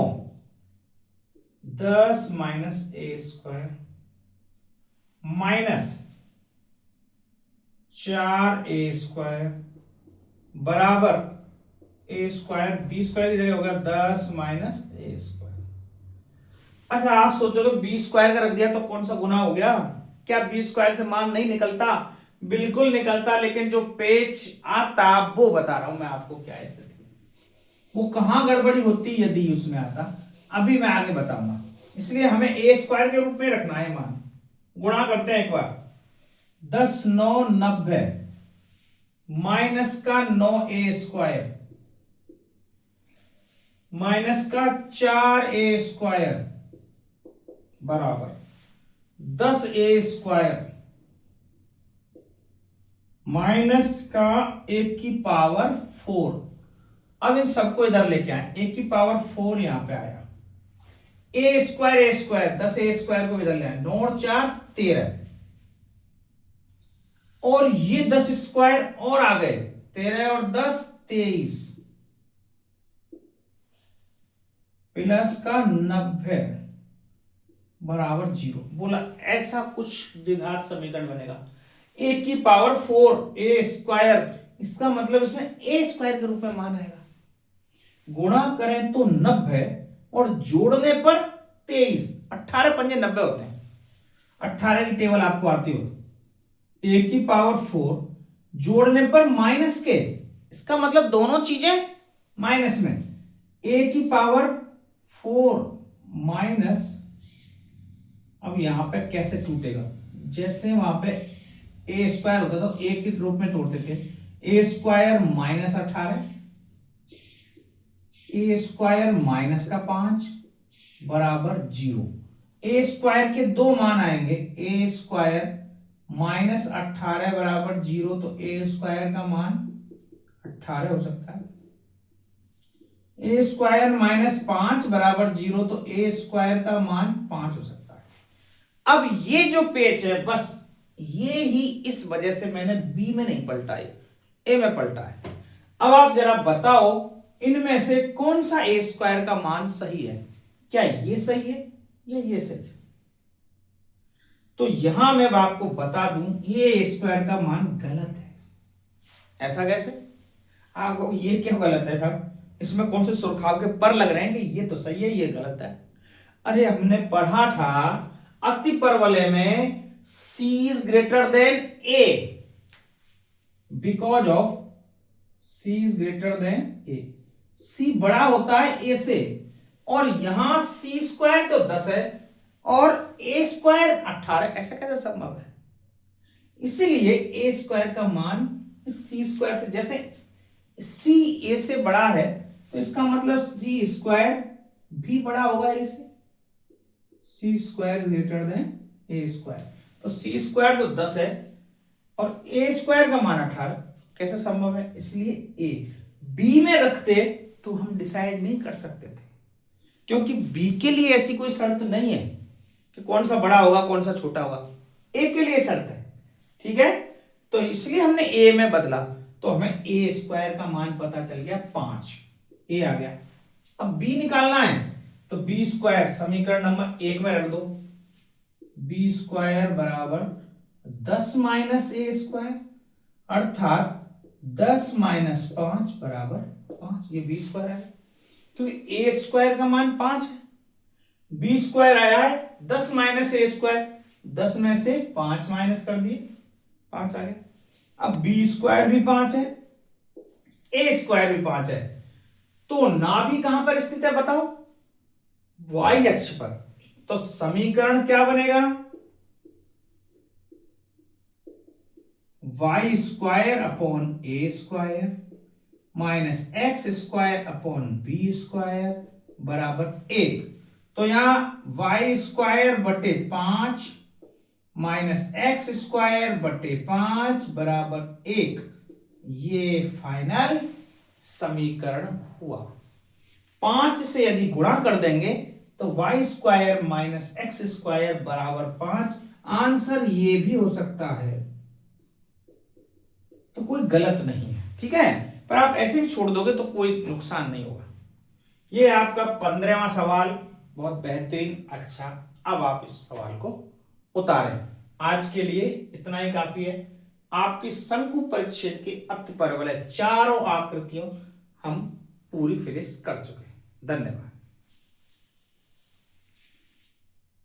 10 माइनस ए स्क्वायर माइनस 4 ए स्क्वायर बराबर ए स्क्वायर, बी स्क्वायर की जगह होगा 10 माइनस ए स्क्वायर। अच्छा आप सोचोगे बी स्क्वायर का रख दिया तो कौन सा गुना हो गया, क्या बी स्क्वायर से मान नहीं निकलता? बिल्कुल निकलता, लेकिन जो पेच आता वो बता रहा हूं मैं आपको क्या स्थिति, वो कहां गड़बड़ी होती यदि उसमें आता, अभी मैं आगे बताऊंगा। इसलिए हमें ए स्क्वायर के रूप में रखना है मान। गुणा करते हैं एक बार, 10 9 90 माइनस का 9 ए स्क्वायर माइनस का 4 ए स्क्वायर बराबर 10 ए स्क्वायर माइनस का 1 की पावर 4। अब इन सबको इधर लेके आए, 1 की पावर 4 यहां पे आया, ए स्क्वायर 10 ए स्क्वायर को इधर ले आए, 9 और 4 13, और ये 10 स्क्वायर और आ गए, 13 और 10 23 प्लस का 90 बराबर 0। बोला ऐसा कुछ द्विघात समीकरण बनेगा, ए की पावर 4 ए स्क्वायर, इसका मतलब इसमें ए स्क्वायर के रूप में मान आएगा। गुणा करें तो 90 और जोड़ने पर 23, 18 पंजे 90 होते हैं, 18 की टेबल आपको आती हो। ए की पावर 4 जोड़ने पर माइनस के, इसका मतलब दोनों चीजें माइनस में, ए की पावर 4 माइनस, अब यहां पे कैसे टूटेगा, जैसे वहां पे ए स्क्वायर होता तो ए के रूप में तोड़ते थे, ए स्क्वायर माइनस 18 ए स्क्वायर माइनस का 5 बराबर 0। ए स्क्वायर के दो मान आएंगे, ए स्क्वायर माइनस 18 बराबर 0, तो ए स्क्वायर का मान 18 हो सकता है। ए स्क्वायर माइनस 5 बराबर 0, तो ए स्क्वायर का मान 5 हो सकता है। अब ये जो पेच है, बस ये ही इस वजह से मैंने बी में नहीं पलटा है, ए में पलटा है। अब आप जरा बताओ इनमें से कौन सा ए स्क्वायर का मान सही है, क्या ये सही है या ये सही है? तो यहां मैं आपको बता दूं ये ए स्क्वायर का मान गलत है। ऐसा कैसे? आपको ये क्यों गलत है साहब, इसमें कौन से सुरखाव के पर लग रहे हैं कि ये तो सही है ये गलत है? अरे हमने पढ़ा था अति परवलय में C is greater than A, because of C is greater than A, C बड़ा होता है A से, और यहां C स्क्वायर तो 10 है और A स्क्वायर 18, ऐसा कैसे संभव है? इसीलिए A स्क्वायर का मान C स्क्वायर से, जैसे C A से बड़ा है तो इसका मतलब C स्क्वायर भी बड़ा होगा A से, C square greater than A square, तो C स्क्वायर तो 10 है और A स्क्वायर का मान 18, कैसे संभव है? इसलिए A B में रखते तो हम डिसाइड नहीं कर सकते थे, क्योंकि B के लिए ऐसी कोई शर्त नहीं है कि कौन सा बड़ा होगा कौन सा छोटा होगा, A के लिए शर्त है, ठीक है। तो इसलिए हमने A में बदला, तो हमें A स्क्वायर का मान पता चल गया 5, A आ गया। अब B निकालना है तो B स्क्वायर समीकरण नंबर 1 में रख दो, बी स्क्वायर बराबर 10 माइनस ए स्क्वायर, अर्थात 10 माइनस 5 बराबर 5। ये बी स्क्वायर है क्योंकि ए स्क्वायर का मान 5 है। बी स्क्वायर आया है 10 माइनस ए स्क्वायर, 10 में से 5 माइनस कर दिए, 5 आ गया। अब बी स्क्वायर भी 5 है, ए स्क्वायर भी 5 है, तो नाभि कहां पर स्थित है बताओ? वाई अक्ष पर। तो समीकरण क्या बनेगा? Y square upon a square minus x square upon b square बराबर 1। तो यहां वाई स्क्वायर बटे 5 माइनस एक्स स्क्वायर बटे 5 बराबर 1, ये फाइनल समीकरण हुआ। 5 से यदि गुणा कर देंगे तो y square minus x square बराबर 5। आंसर ये भी हो सकता है, तो कोई गलत नहीं है, ठीक है। पर आप ऐसे भी छोड़ दोगे तो कोई नुकसान नहीं होगा। ये आपका 15वां सवाल, बहुत बेहतरीन। अच्छा, अब आप इस सवाल को उतारें। आज के लिए इतना ही काफी है। आपकी शंकु परिच्छेद के अतिपरवलय चारों आकृतियों हम पूरी फिनिश कर चुके हैं। धन्यवाद।